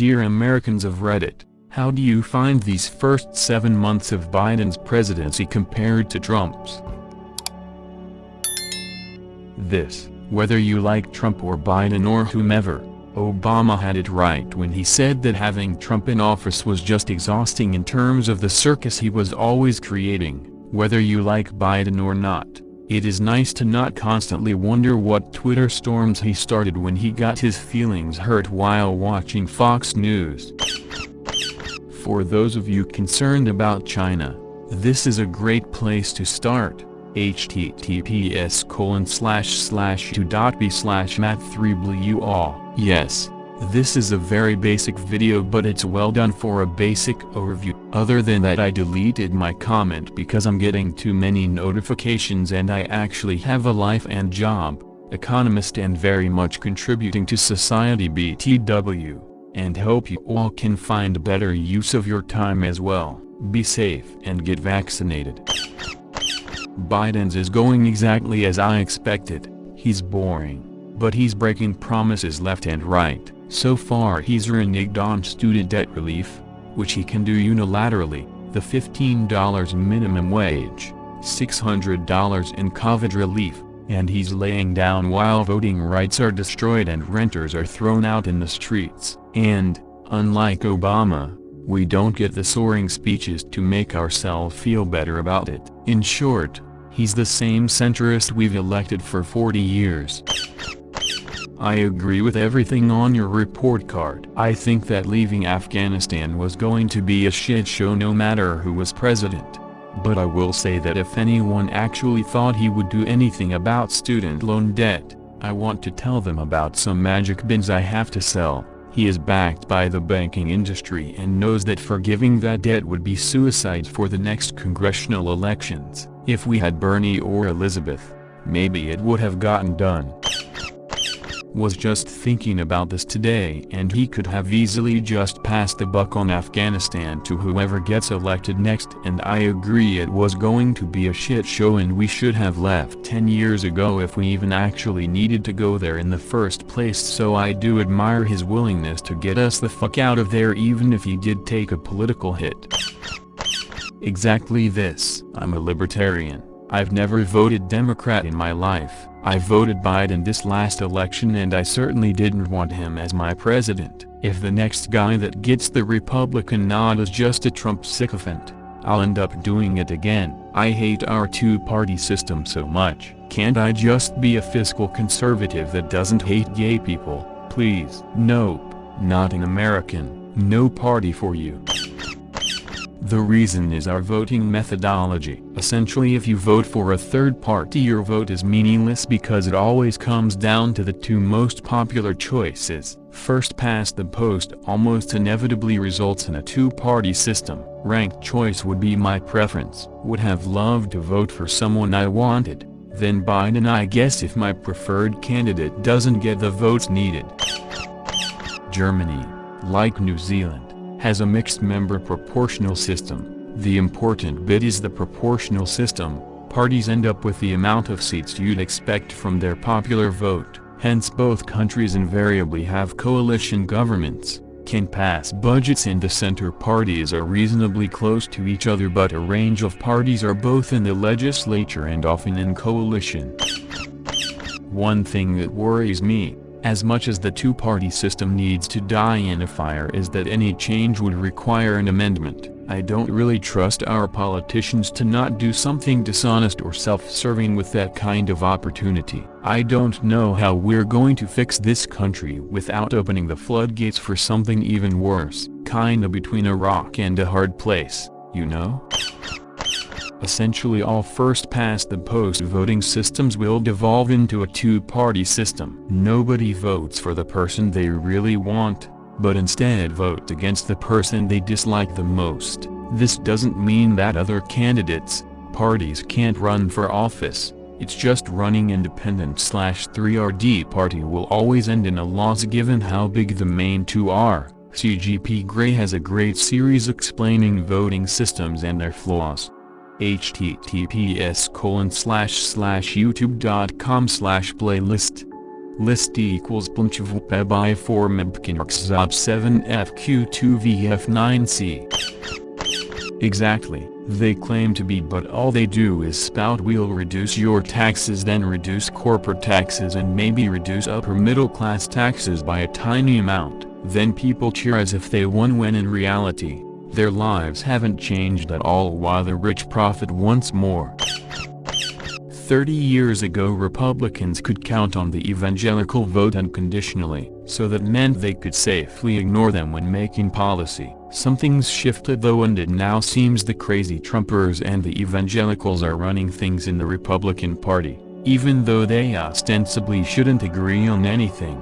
Dear Americans of Reddit, how do you find these first 7 months of Biden's presidency compared to Trump's? Whether you like Trump or Biden or whomever, Obama had it right when he said that having Trump in office was just exhausting in terms of the circus he was always creating. Whether you like Biden or not, it is nice to not constantly wonder what Twitter storms he started when he got his feelings hurt while watching Fox News. For those of you concerned about China, this is a great place to start. https://2.b/mat3bluall. Yes, this is a very basic video, but it's well done for a basic overview. Other than that, I deleted my comment because I'm getting too many notifications and I actually have a life and job, economist, and very much contributing to society BTW, and hope you all can find better use of your time as well. Be safe and get vaccinated. Biden's is going exactly as I expected. He's boring, but he's breaking promises left and right. So far he's reneged on student debt relief, which he can do unilaterally, the $15 minimum wage, $600 in COVID relief, and he's laying down while voting rights are destroyed and renters are thrown out in the streets. And, unlike Obama, we don't get the soaring speeches to make ourselves feel better about it. In short, he's the same centrist we've elected for 40 years. I agree with everything on your report card. I think that leaving Afghanistan was going to be a shit show no matter who was president. But I will say that if anyone actually thought he would do anything about student loan debt, I want to tell them about some magic bins I have to sell. He is backed by the banking industry and knows that forgiving that debt would be suicide for the next congressional elections. If we had Bernie or Elizabeth, maybe it would have gotten done. Was just thinking about this today, and he could have easily just passed the buck on Afghanistan to whoever gets elected next, and I agree it was going to be a shit show and we should have left 10 years ago if we even actually needed to go there in the first place. So I do admire his willingness to get us the fuck out of there even if he did take a political hit. Exactly this. I'm a libertarian. I've never voted Democrat in my life. I voted Biden this last election and I certainly didn't want him as my president. If the next guy that gets the Republican nod is just a Trump sycophant, I'll end up doing it again. I hate our two-party system so much. Can't I just be a fiscal conservative that doesn't hate gay people, please? Nope, not an American. No party for you. The reason is our voting methodology. Essentially, if you vote for a third party, your vote is meaningless because it always comes down to the two most popular choices. First past the post almost inevitably results in a two-party system. Ranked choice would be my preference. Would have loved to vote for someone I wanted, then Biden, I guess, if my preferred candidate doesn't get the votes needed. Germany, like New Zealand, has a mixed-member proportional system. The important bit is the proportional system. Parties end up with the amount of seats you'd expect from their popular vote. Hence both countries invariably have coalition governments, can pass budgets, and the center parties are reasonably close to each other, but a range of parties are both in the legislature and often in coalition. One thing that worries me, as much as the two-party system needs to die in a fire, is that any change would require an amendment. I don't really trust our politicians to not do something dishonest or self-serving with that kind of opportunity. I don't know how we're going to fix this country without opening the floodgates for something even worse, kinda between a rock and a hard place, you know? Essentially, all first-past-the-post voting systems will devolve into a two-party system. Nobody votes for the person they really want, but instead vote against the person they dislike the most. This doesn't mean that other candidates, parties can't run for office. It's just running independent/3RD party will always end in a loss given how big the main two are. CGP Grey has a great series explaining voting systems and their flaws. https://youtube.com/playlist List equals Punchvp by 4 Mebkinarkzab 7 FQ2 VF9C. Exactly, they claim to be, but all they do is spout we'll reduce your taxes, then reduce corporate taxes and maybe reduce upper middle class taxes by a tiny amount, then people cheer as if they won, when in reality, their lives haven't changed at all while the rich profit once more. 30 years ago Republicans could count on the evangelical vote unconditionally, so that meant they could safely ignore them when making policy. Something's shifted though, and it now seems the crazy Trumpers and the evangelicals are running things in the Republican Party, even though they ostensibly shouldn't agree on anything.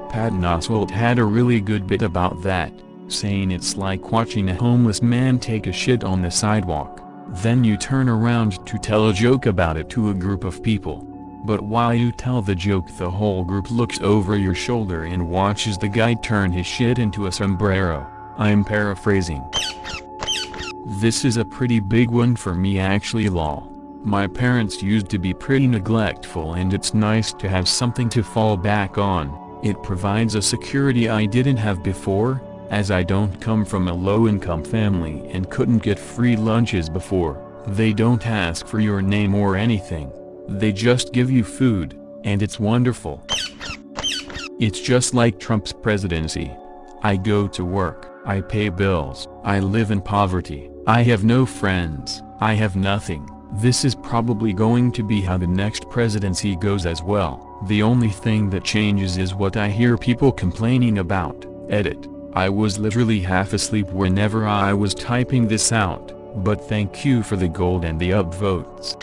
Patton Oswalt had a really good bit about that, saying it's like watching a homeless man take a shit on the sidewalk. Then you turn around to tell a joke about it to a group of people. But while you tell the joke, the whole group looks over your shoulder and watches the guy turn his shit into a sombrero. I'm paraphrasing. This is a pretty big one for me actually. Lol. My parents used to be pretty neglectful, and it's nice to have something to fall back on. It provides a security I didn't have before, as I don't come from a low-income family and couldn't get free lunches before. They don't ask for your name or anything. They just give you food, and it's wonderful. It's just like Trump's presidency. I go to work, I pay bills, I live in poverty, I have no friends, I have nothing. This is probably going to be how the next presidency goes as well. The only thing that changes is what I hear people complaining about. Edit. I was literally half asleep whenever I was typing this out, but thank you for the gold and the upvotes.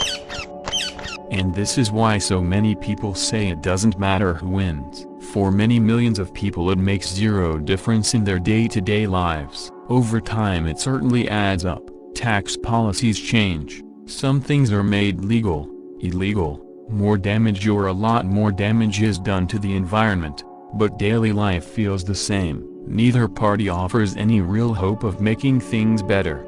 And this is why so many people say it doesn't matter who wins. For many millions of people it makes zero difference in their day-to-day lives. Over time it certainly adds up. Tax policies change. Some things are made legal, illegal, more damage or a lot more damage is done to the environment, but daily life feels the same. Neither party offers any real hope of making things better.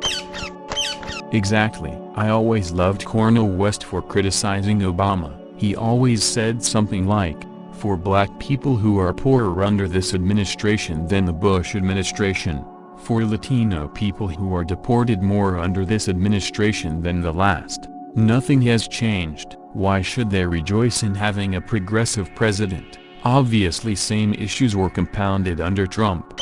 Exactly. I always loved Cornel West for criticizing Obama. He always said something like, for black people who are poorer under this administration than the Bush administration, for Latino people who are deported more under this administration than the last, nothing has changed. Why should they rejoice in having a progressive president? Obviously same issues were compounded under Trump.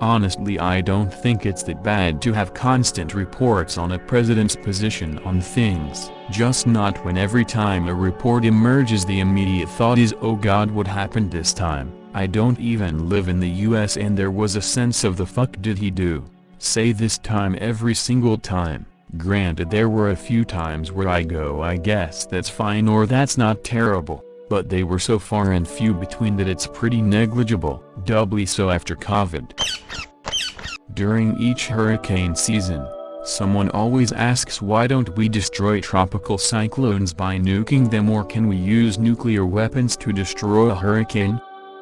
Honestly, I don't think it's that bad to have constant reports on a president's position on things, just not when every time a report emerges the immediate thought is, oh god, what happened this time? I don't even live in the US and there was a sense of the fuck did he do? Say this time every single time. Granted, there were a few times where I go, I guess that's fine or that's not terrible, but they were so far and few between that it's pretty negligible, doubly so after COVID. During each hurricane season, someone always asks, why don't we destroy tropical cyclones by nuking them, or can we use nuclear weapons to destroy a hurricane?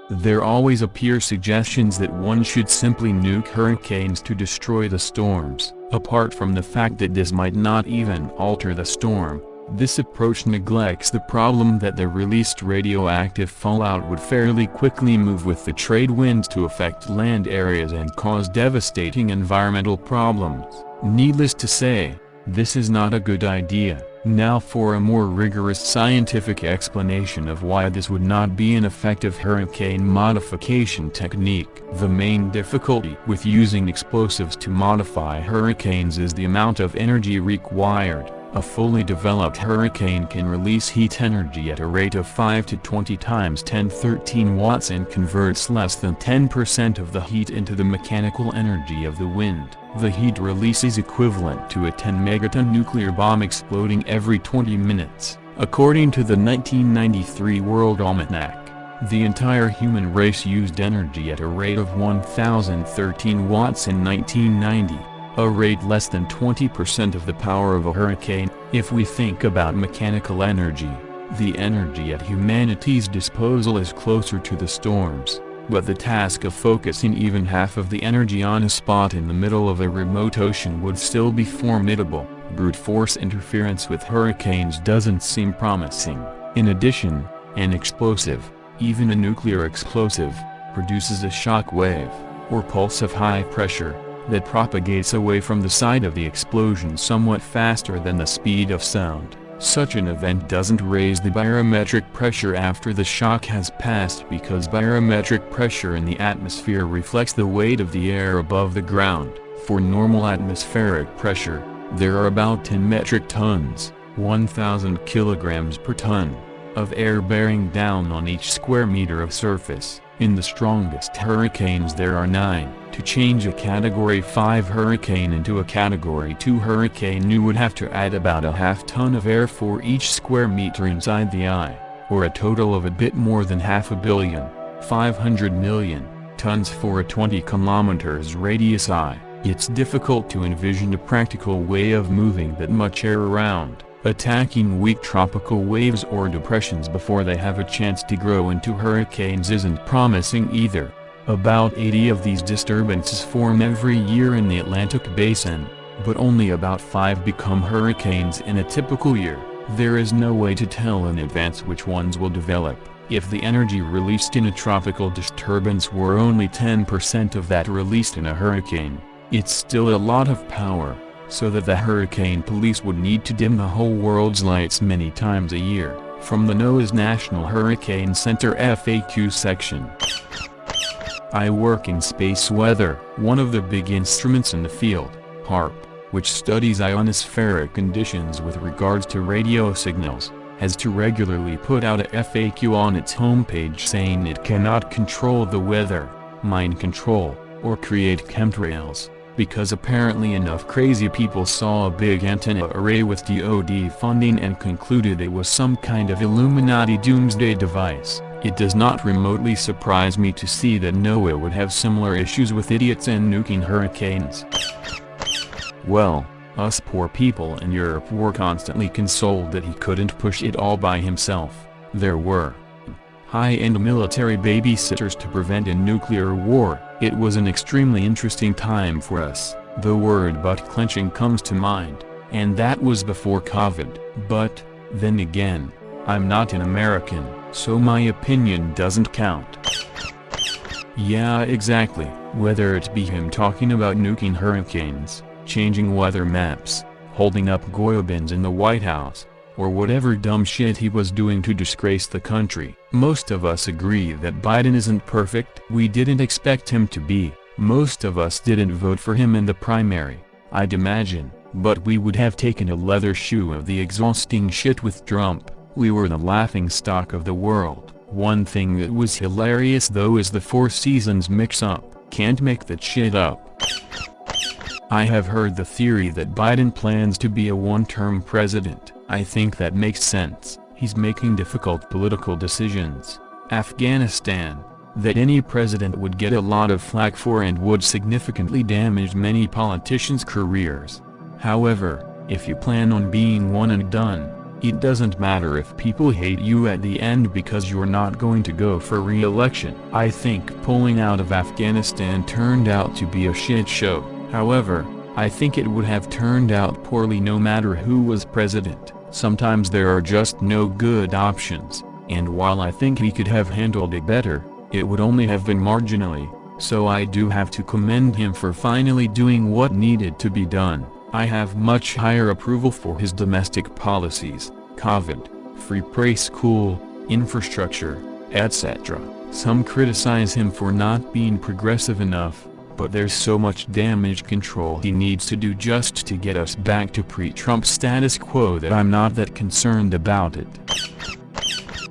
There always appear suggestions that one should simply nuke hurricanes to destroy the storms. Apart from the fact that this might not even alter the storm, this approach neglects the problem that the released radioactive fallout would fairly quickly move with the trade winds to affect land areas and cause devastating environmental problems. Needless to say, this is not a good idea. Now for a more rigorous scientific explanation of why this would not be an effective hurricane modification technique. The main difficulty with using explosives to modify hurricanes is the amount of energy required. A fully developed hurricane can release heat energy at a rate of 5 to 20 times 1013 watts and converts less than 10% of the heat into the mechanical energy of the wind. The heat release is equivalent to a 10 megaton nuclear bomb exploding every 20 minutes. According to the 1993 World Almanac, the entire human race used energy at a rate of 1013 watts in 1990. A rate less than 20% of the power of a hurricane. If we think about mechanical energy, the energy at humanity's disposal is closer to the storms, but the task of focusing even half of the energy on a spot in the middle of a remote ocean would still be formidable. Brute force interference with hurricanes doesn't seem promising. In addition, An explosive, even a nuclear explosive, produces a shock wave, or pulse of high pressure, that propagates away from the site of the explosion somewhat faster than the speed of sound. Such an event doesn't raise the barometric pressure after the shock has passed because barometric pressure in the atmosphere reflects the weight of the air above the ground. For normal atmospheric pressure, there are about 10 metric tons, 1,000 kilograms per ton, of air bearing down on each square meter of surface. In the strongest hurricanes there are 9. To change a Category 5 hurricane into a Category 2 hurricane, you would have to add about a half ton of air for each square meter inside the eye, or a total of a bit more than 500 billion, 500 million, tons for a 20 kilometers radius eye. It's difficult to envision a practical way of moving that much air around, attacking weak tropical waves or depressions before they have a chance to grow into hurricanes isn't promising either. About 80 of these disturbances form every year in the Atlantic Basin, but only about 5 become hurricanes in a typical year. There is no way to tell in advance which ones will develop. If the energy released in a tropical disturbance were only 10% of that released in a hurricane, it's still a lot of power, so that the hurricane police would need to dim the whole world's lights many times a year. From the NOAA's National Hurricane Center FAQ section. I work in space weather. One of the big instruments in the field, HAARP, which studies ionospheric conditions with regards to radio signals, has to regularly put out a FAQ on its homepage saying it cannot control the weather, mind control, or create chemtrails, because apparently enough crazy people saw a big antenna array with DoD funding and concluded it was some kind of Illuminati doomsday device. It does not remotely surprise me to see that NOAA would have similar issues with idiots and nuking hurricanes. Well, us poor people in Europe were constantly consoled that he couldn't push it all by himself. There were high-end military babysitters to prevent a nuclear war. It was an extremely interesting time for us. The word butt-clenching comes to mind, and that was before COVID. But, then again, I'm not an American, so my opinion doesn't count. Yeah, exactly. Whether it be him talking about nuking hurricanes, changing weather maps, holding up Goya bins in the White House, or whatever dumb shit he was doing to disgrace the country. Most of us agree that Biden isn't perfect. We didn't expect him to be. Most of us didn't vote for him in the primary, I'd imagine, but we would have taken a leather shoe of the exhausting shit with Trump. We were the laughingstock of the world. One thing that was hilarious though is the Four Seasons mix-up. Can't make that shit up. I have heard the theory that Biden plans to be a one-term president. I think that makes sense. He's making difficult political decisions. Afghanistan, that any president would get a lot of flack for and would significantly damage many politicians' careers. However, if you plan on being one and done, it doesn't matter if people hate you at the end because you're not going to go for re-election. I think pulling out of Afghanistan turned out to be a shit show. However, I think it would have turned out poorly no matter who was president. Sometimes there are just no good options, and while I think he could have handled it better, it would only have been marginally, so I do have to commend him for finally doing what needed to be done. I have much higher approval for his domestic policies, COVID, free preschool, infrastructure, etc. Some criticize him for not being progressive enough, but there's so much damage control he needs to do just to get us back to pre-Trump status quo that I'm not that concerned about it.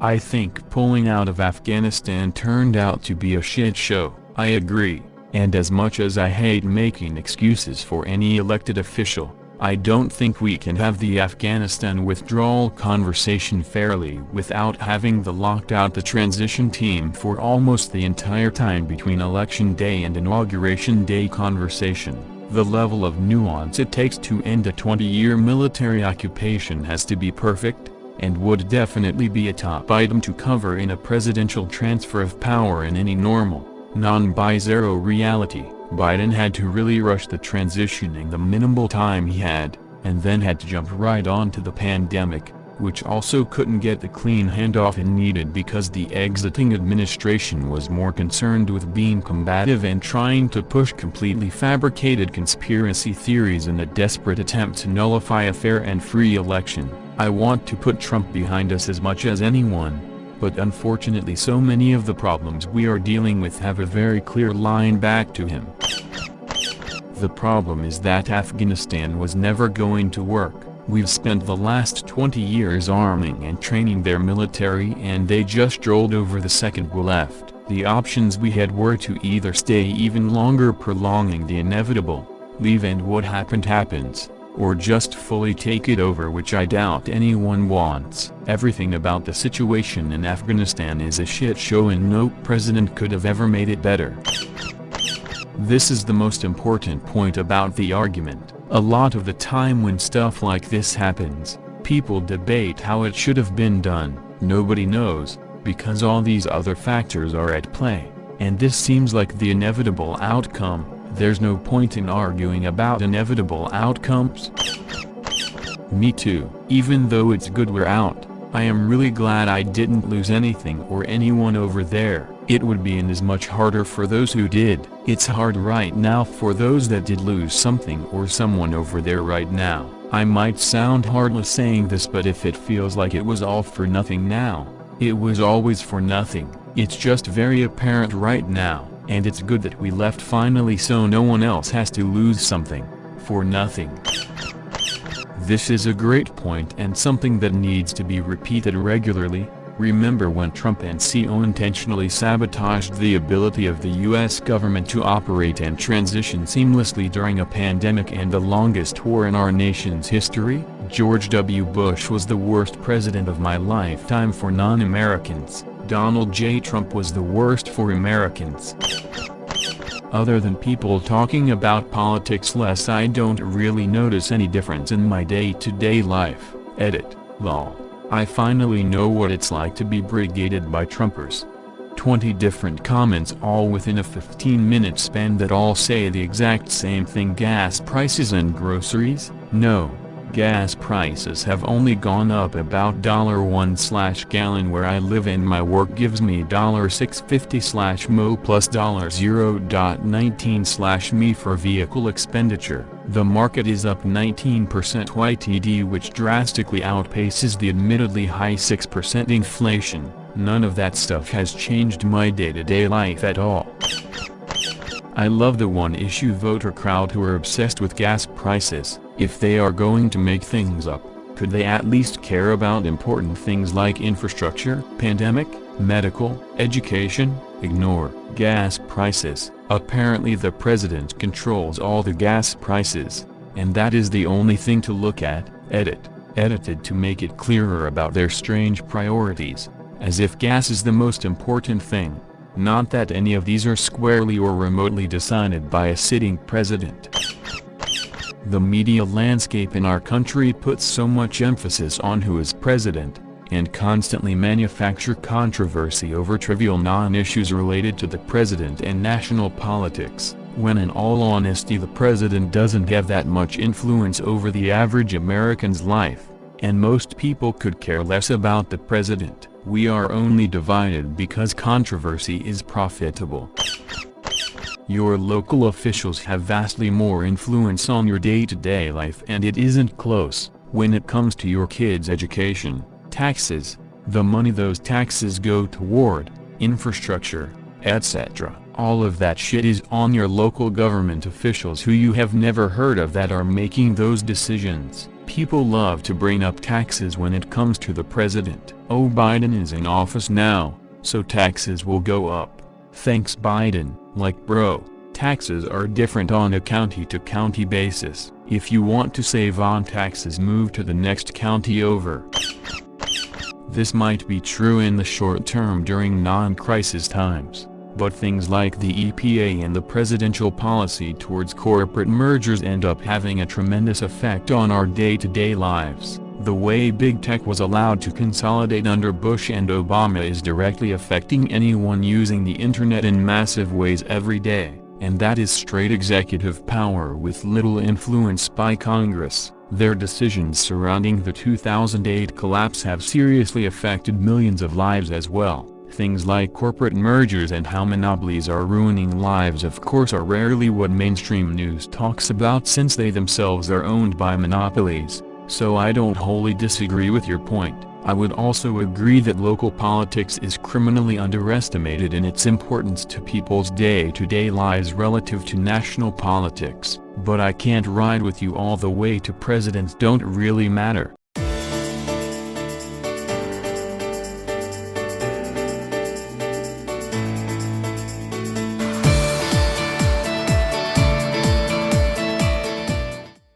I think pulling out of Afghanistan turned out to be a shit show. I agree, and as much as I hate making excuses for any elected official, I don't think we can have the Afghanistan withdrawal conversation fairly without having locked out the transition team for almost the entire time between Election Day and Inauguration Day conversation. The level of nuance it takes to end a 20-year military occupation has to be perfect, and would definitely be a top item to cover in a presidential transfer of power in any normal, non-bizarro reality. Biden had to really rush the transition in the minimal time he had, and then had to jump right onto the pandemic, which also couldn't get the clean handoff it needed because the exiting administration was more concerned with being combative and trying to push completely fabricated conspiracy theories in a desperate attempt to nullify a fair and free election. I want to put Trump behind us as much as anyone, but unfortunately so many of the problems we are dealing with have a very clear line back to him. The problem is that Afghanistan was never going to work. We've spent the last 20 years arming and training their military and they just rolled over the second we left. The options we had were to either stay even longer prolonging the inevitable, leave and what happened happens, or just fully take it over, which I doubt anyone wants. Everything about the situation in Afghanistan is a shit show and no president could have ever made it better. This is the most important point about the argument. A lot of the time when stuff like this happens, people debate how it should have been done. Nobody knows, because all these other factors are at play, and this seems like the inevitable outcome. There's no point in arguing about inevitable outcomes. Me too. Even though it's good we're out, I am really glad I didn't lose anything or anyone over there. It would be as much harder for those who did. It's hard right now for those that did lose something or someone over there right now. I might sound heartless saying this, but if it feels like it was all for nothing now, it was always for nothing. It's just very apparent right now. And it's good that we left finally so no one else has to lose something, for nothing. This is a great point and something that needs to be repeated regularly. Remember when Trump and CO intentionally sabotaged the ability of the US government to operate and transition seamlessly during a pandemic and the longest war in our nation's history? George W. Bush was the worst president of my lifetime for non-Americans. Donald J. Trump was the worst for Americans. Other than people talking about politics less, I don't really notice any difference in my day-to-day life. Edit. Lol. I finally know what it's like to be brigaded by Trumpers. 20 different comments all within a 15-minute span that all say the exact same thing. Gas prices and groceries? No. Gas prices have only gone up about $1/gallon where I live, and my work gives me $6.50/mo plus $0.19/me for vehicle expenditure. The market is up 19% YTD, which drastically outpaces the admittedly high 6% inflation. None of that stuff has changed my day-to-day life at all. I love the one-issue voter crowd who are obsessed with gas prices. If they are going to make things up, could they at least care about important things like infrastructure, pandemic, medical, education? Ignore gas prices. Apparently the president controls all the gas prices, and that is the only thing to look at. Edit. Edited to make it clearer about their strange priorities, as if gas is the most important thing. Not that any of these are squarely or remotely decided by a sitting president. The media landscape in our country puts so much emphasis on who is president, and constantly manufacture controversy over trivial non-issues related to the president and national politics, when in all honesty the president doesn't have that much influence over the average American's life, and most people could care less about the president. We are only divided because controversy is profitable. Your local officials have vastly more influence on your day-to-day life, and it isn't close. When it comes to your kids' education, taxes, the money those taxes go toward, infrastructure, etc., all of that shit is on your local government officials who you have never heard of that are making those decisions. People love to bring up taxes when it comes to the president. Oh, Biden is in office now, so taxes will go up. Thanks Biden. Like bro, taxes are different on a county-to-county basis. If you want to save on taxes, move to the next county over. This might be true in the short term during non-crisis times, but things like the EPA and the presidential policy towards corporate mergers end up having a tremendous effect on our day-to-day lives. The way big tech was allowed to consolidate under Bush and Obama is directly affecting anyone using the internet in massive ways every day, and that is straight executive power with little influence by Congress. Their decisions surrounding the 2008 collapse have seriously affected millions of lives as well. Things like corporate mergers and how monopolies are ruining lives of course are rarely what mainstream news talks about since they themselves are owned by monopolies, so I don't wholly disagree with your point. I would also agree that local politics is criminally underestimated in its importance to people's day-to-day lives relative to national politics, but I can't ride with you all the way to presidents don't really matter.